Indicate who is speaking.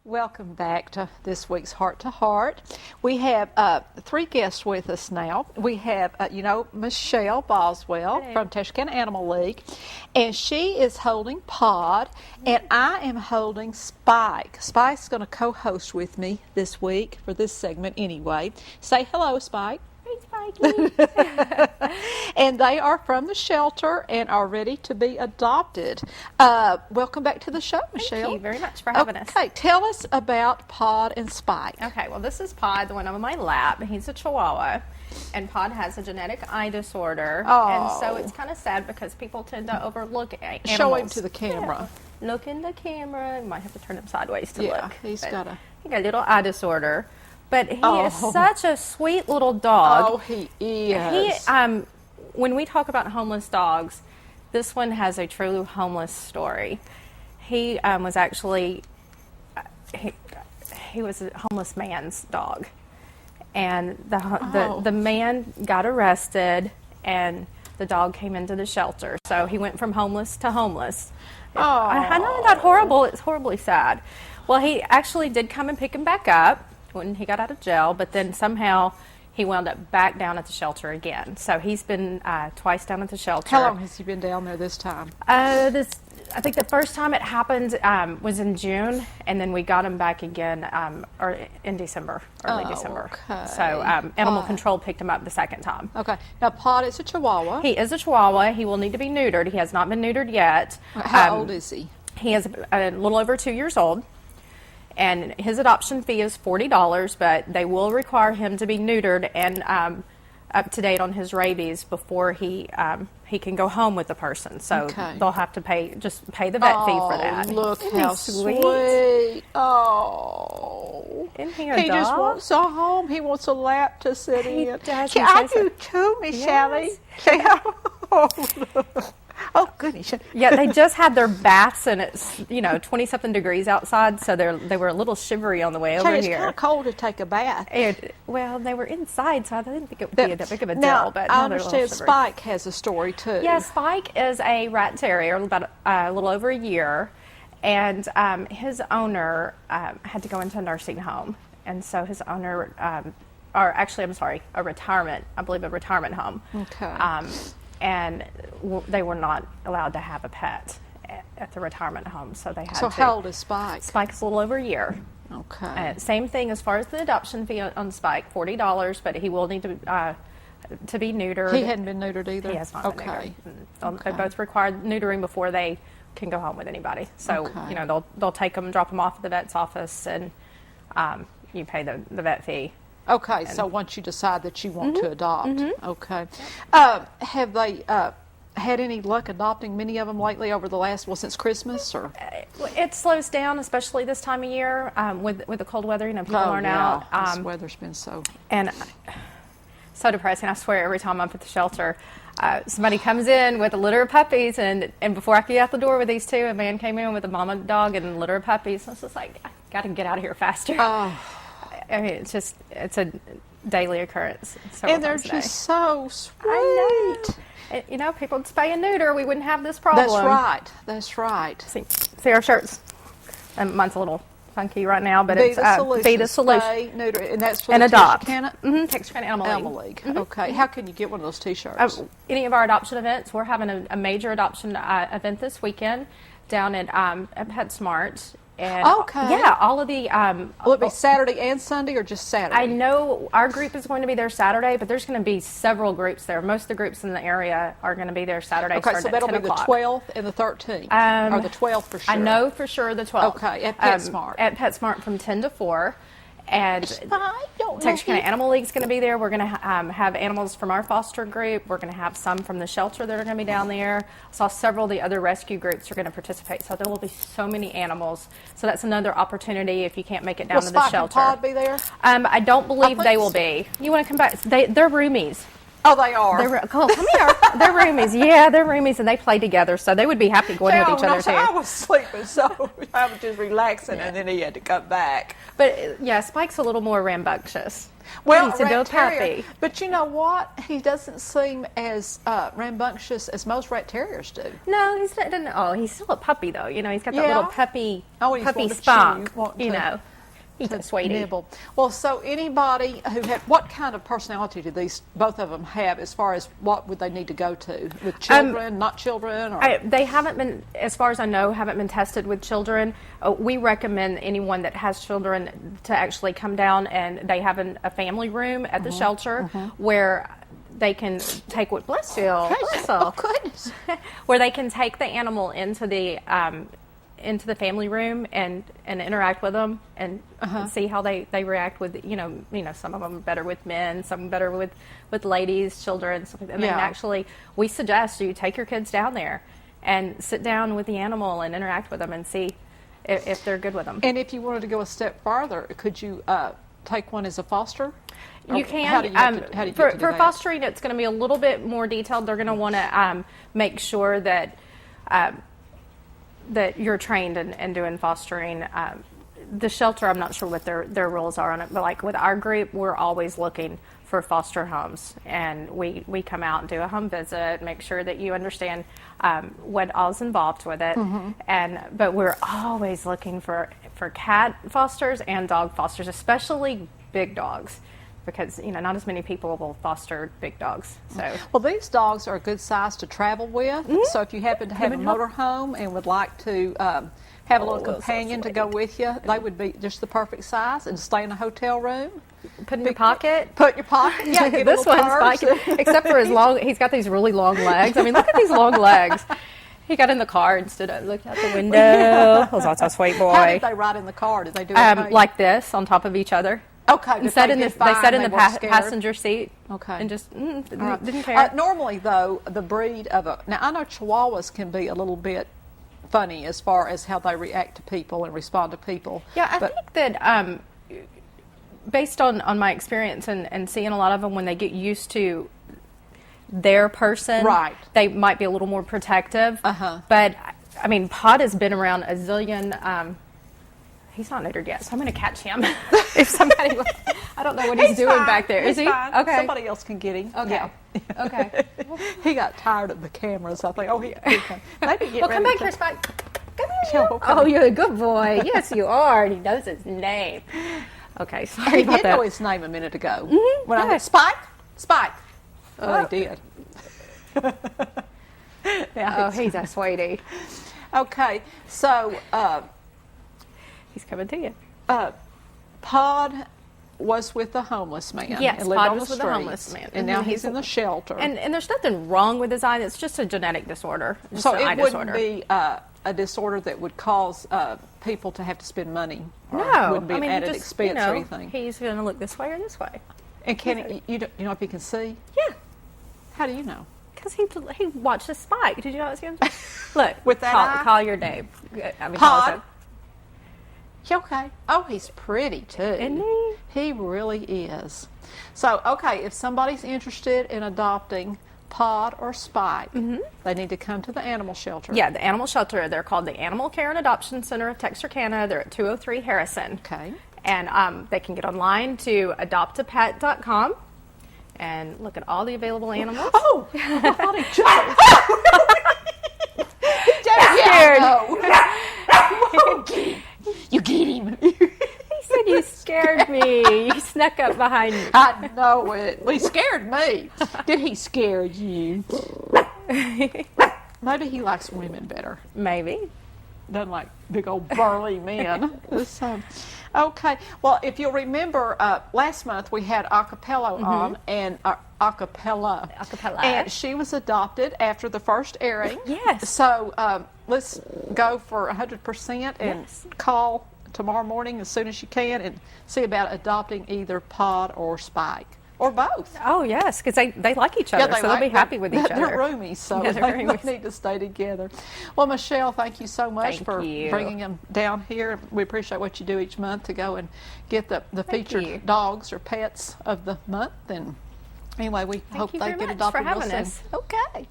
Speaker 1: Welcome back to this week's Heart to Heart. We have three guests with us now. We have, Michelle Boswell from Texarkana Animal League, and she is holding Pod, and I am holding Spike. Spike's going to co-host with me this week for this segment anyway. Say hello, Spike.
Speaker 2: Hey, Spikey.
Speaker 1: And they are from the shelter and are ready to be adopted. Welcome back to the show, Michelle.
Speaker 2: Thank you very much for having us.
Speaker 1: Okay, tell us about Pod and Spike.
Speaker 2: Okay, well, this is Pod, the one on my lap. He's a Chihuahua, and Pod has a genetic eye disorder.
Speaker 1: Oh.
Speaker 2: And so it's kind of sad because people tend to overlook animals.
Speaker 1: Show him to the camera.
Speaker 2: Yeah. Look in the camera. You might have to turn him sideways to look.
Speaker 1: He's got a
Speaker 2: little eye disorder. But he is such a sweet little dog.
Speaker 1: Oh, he is.
Speaker 2: When we talk about homeless dogs, this one has a true homeless story. He was actually he was a homeless man's dog, and the man got arrested, and the dog came into the shelter. So he went from homeless to homeless. I know that horrible. It's horribly sad. Well, he actually did come and pick him back up when he got out of jail, but then somehow he wound up back down at the shelter again. So he's been twice down at the shelter.
Speaker 1: How long has he been down there this time?
Speaker 2: I think the first time it happened was in June, and then we got him back again or in December, early December.
Speaker 1: Okay.
Speaker 2: So Animal Control picked him up the second time.
Speaker 1: Okay. Now, Pod is a Chihuahua.
Speaker 2: He is a Chihuahua. He will need to be neutered. He has not been neutered yet.
Speaker 1: How old is he?
Speaker 2: He is a little over 2 years old. And his adoption fee is $40, but they will require him to be neutered and up to date on his rabies before he can go home with the person. So they'll have to pay the vet fee for that.
Speaker 1: Look how sweet! Oh,
Speaker 2: Isn't he a
Speaker 1: he
Speaker 2: dog?
Speaker 1: just wants a home. He wants a lap to sit in.
Speaker 2: Does.
Speaker 1: I do too, Miss Shelley. Oh, goodness.
Speaker 2: Yeah, they just had their baths, and it's 20-something degrees outside, so they were a little shivery on the way over
Speaker 1: It's
Speaker 2: here.
Speaker 1: kind of cold to take a bath.
Speaker 2: Well, they were inside, so I didn't think it would be that big of a deal.
Speaker 1: Now,
Speaker 2: But
Speaker 1: I understand Spike has a story too.
Speaker 2: Yeah, Spike is a rat terrier, about a little over a year, and his owner had to go into a nursing home, and so his owner, a retirement home.
Speaker 1: Okay.
Speaker 2: And they were not allowed to have a pet at the retirement home, so they had to.
Speaker 1: So how old is Spike?
Speaker 2: Spike's a little over a year.
Speaker 1: Okay.
Speaker 2: Same thing as far as the adoption fee on Spike, $40, but he will need to be neutered.
Speaker 1: He hadn't been neutered either?
Speaker 2: He has not been neutered. They both require neutering before they can go home with anybody. So, they'll take them, drop them off at the vet's office, and you pay the vet fee.
Speaker 1: Okay, so once you decide that you want to adopt, okay. Have they had any luck adopting many of them lately over the last, since Christmas? Or
Speaker 2: it slows down, especially this time of year with the cold weather. People aren't out.
Speaker 1: This weather's been so
Speaker 2: depressing. I swear, every time I'm at the shelter, somebody comes in with a litter of puppies, and before I could get out the door with these two, a man came in with a mama dog and a litter of puppies. I was just like, I got to get out of here faster. I mean, it's a daily occurrence.
Speaker 1: And they're just so sweet.
Speaker 2: I know. People would spay and neuter, we wouldn't have this problem.
Speaker 1: That's right.
Speaker 2: See our shirts. And mine's a little funky right now, but
Speaker 1: Be
Speaker 2: it's Be the Solution.
Speaker 1: Spay, neuter, and that's for
Speaker 2: and
Speaker 1: the
Speaker 2: adopt.
Speaker 1: Texarkana
Speaker 2: Animal League.
Speaker 1: Okay. How can you get one of those T-shirts?
Speaker 2: Any of our adoption events. We're having a major adoption event this weekend down at PetSmart. And all of the
Speaker 1: will it be Saturday and Sunday or just Saturday?
Speaker 2: I know our group is going to be there Saturday, but there's going to be several groups there. Most of the groups in the area are going to be there Saturday.
Speaker 1: Okay, so that'll be the 12th and the 13th, or the 12th for sure.
Speaker 2: I know for sure the 12th.
Speaker 1: Okay, at PetSmart.
Speaker 2: At PetSmart from 10 to 4. And Texarkana Animal League is going to be there. We're going to have animals from our foster group. We're going to have some from the shelter that are going to be down there. I saw several of the other rescue groups are going to participate. So there will be so many animals. So that's another opportunity if you can't make it down to the shelter.
Speaker 1: Will Spike and Pod be there?
Speaker 2: I don't believe they will be. You want to come back? They're roomies.
Speaker 1: Oh, they are.
Speaker 2: Come here. They're roomies. Yeah, they're roomies, and they play together, so they would be happy going with each other, too.
Speaker 1: I was sleeping, so I was just relaxing, and then he had to come back.
Speaker 2: But, yeah, Spike's a little more rambunctious.
Speaker 1: Well,
Speaker 2: he's a
Speaker 1: rat
Speaker 2: real
Speaker 1: terrier,
Speaker 2: puppy.
Speaker 1: but you know what? He doesn't seem as rambunctious as most rat terriers do.
Speaker 2: No, he's not. Oh, he's still a puppy, though. You know, he's got that little puppy
Speaker 1: he's
Speaker 2: spunk.
Speaker 1: you
Speaker 2: know. He's a sweetie.
Speaker 1: Nibble. Well, so anybody who had, what kind of personality do both of them have as far as what would they need to go to? With children, not children? Or?
Speaker 2: They haven't been, as far as I know, haven't been tested with children. We recommend anyone that has children to actually come down, and they have a family room at the shelter where they can take bless you.
Speaker 1: Oh, goodness.
Speaker 2: Where they can take the animal into the family room and interact with them and see how they react with, some of them are better with men, some better with ladies, children, stuff like that. And then actually, we suggest you take your kids down there and sit down with the animal and interact with them and see if they're good with them.
Speaker 1: And if you wanted to go a step farther, could you take one as a foster?
Speaker 2: You can.
Speaker 1: How do you
Speaker 2: for fostering, it's going to be a little bit more detailed. They're going to want to make sure that you're trained in doing fostering. The shelter, I'm not sure what their rules are on it, but like with our group, we're always looking for foster homes, and we come out and do a home visit, make sure that you understand what all's involved with it, but we're always looking for cat fosters and dog fosters, especially big dogs. Because not as many people will foster big dogs. So
Speaker 1: well, these dogs are a good size to travel with. So if you happen to have a motorhome and would like to have a little companion to go with you, they would be just the perfect size and stay in a hotel room.
Speaker 2: Put in your pocket.
Speaker 1: Put in your pocket. Yeah,
Speaker 2: this one's Spike, except for his long. He's got these really long legs. I mean, look at these long legs. He got in the car and stood up, looked out the window. That's a sweet boy.
Speaker 1: How did they ride in the car? Did they do it
Speaker 2: like this on top of each other?
Speaker 1: Okay.
Speaker 2: And they sat in the passenger seat.
Speaker 1: Okay.
Speaker 2: And just didn't care.
Speaker 1: Normally, though, the breed of now I know Chihuahuas can be a little bit funny as far as how they react to people and respond to people.
Speaker 2: Yeah, I think that based on my experience and seeing a lot of them when they get used to their person,
Speaker 1: right,
Speaker 2: they might be a little more protective. But I mean, Pod has been around a zillion. He's not neutered yet, so I'm going to catch him. If somebody, I don't know what he's doing
Speaker 1: fine.
Speaker 2: Is
Speaker 1: he's
Speaker 2: he?
Speaker 1: Fine.
Speaker 2: Okay.
Speaker 1: Somebody else can get him.
Speaker 2: Okay.
Speaker 1: Yeah.
Speaker 2: Okay.
Speaker 1: He got tired of the cameras. I think. Oh, he maybe get.
Speaker 2: Well, come back here, Spike. Come here.
Speaker 1: Okay.
Speaker 2: Oh, you're a good boy. Yes, you are. And he knows his name. Okay. Sorry
Speaker 1: he
Speaker 2: about
Speaker 1: did
Speaker 2: that.
Speaker 1: know his name a minute ago. When I
Speaker 2: Yes.
Speaker 1: went, Spike. Oh, he did.
Speaker 2: Yeah. Oh, he's a sweetie.
Speaker 1: Okay, so
Speaker 2: He's coming to you.
Speaker 1: Pod was with the homeless man.
Speaker 2: Yes,
Speaker 1: and lived
Speaker 2: Pod
Speaker 1: on
Speaker 2: was
Speaker 1: the
Speaker 2: with the
Speaker 1: streets,
Speaker 2: homeless man.
Speaker 1: and now he's in the shelter.
Speaker 2: And there's nothing wrong with his eye. It's just a genetic disorder.
Speaker 1: So it wouldn't be a disorder that would cause people to have to spend money. Or
Speaker 2: No,
Speaker 1: wouldn't be an added expense or anything.
Speaker 2: He's going to look this way or this way.
Speaker 1: And can you know if he can see?
Speaker 2: Yeah.
Speaker 1: How do you know?
Speaker 2: Because he watched a Spike. Did you not see him? Look,
Speaker 1: With that eye?
Speaker 2: call your name. I mean,
Speaker 1: Pod. Okay. Oh, he's pretty too.
Speaker 2: Isn't he?
Speaker 1: He really is. So, okay, if somebody's interested in adopting Pod or Spike, they need to come to the animal shelter.
Speaker 2: Yeah, the animal shelter. They're called the Animal Care and Adoption Center of Texarkana. They're at 203 Harrison.
Speaker 1: Okay.
Speaker 2: And they can get online to adoptapet.com and look at all the available animals.
Speaker 1: Oh, I thought he jumped. You get him.
Speaker 2: He said you scared me. You snuck up behind me.
Speaker 1: I know it. Well, he scared me. Did he scare you? Maybe he likes women better.
Speaker 2: Maybe.
Speaker 1: Doesn't like big old burly men. Okay. Well, if you'll remember, last month we had Acapello on, and Acapella. And she was adopted after the first airing.
Speaker 2: Yes.
Speaker 1: So let's go for 100% and call tomorrow morning as soon as you can and see about adopting either Pod or Spike. Or both.
Speaker 2: Oh, yes, because they like each other, so they'll be happy with each other.
Speaker 1: They're roomies, so they need to stay together. Well, Michelle, thank you so much for bringing them down here. We appreciate what you do each month to go and get the featured dogs or pets of the month. And Anyway, we hope
Speaker 2: you
Speaker 1: they
Speaker 2: very
Speaker 1: get
Speaker 2: much
Speaker 1: adopted
Speaker 2: for
Speaker 1: real
Speaker 2: having
Speaker 1: soon.
Speaker 2: us.
Speaker 1: Okay.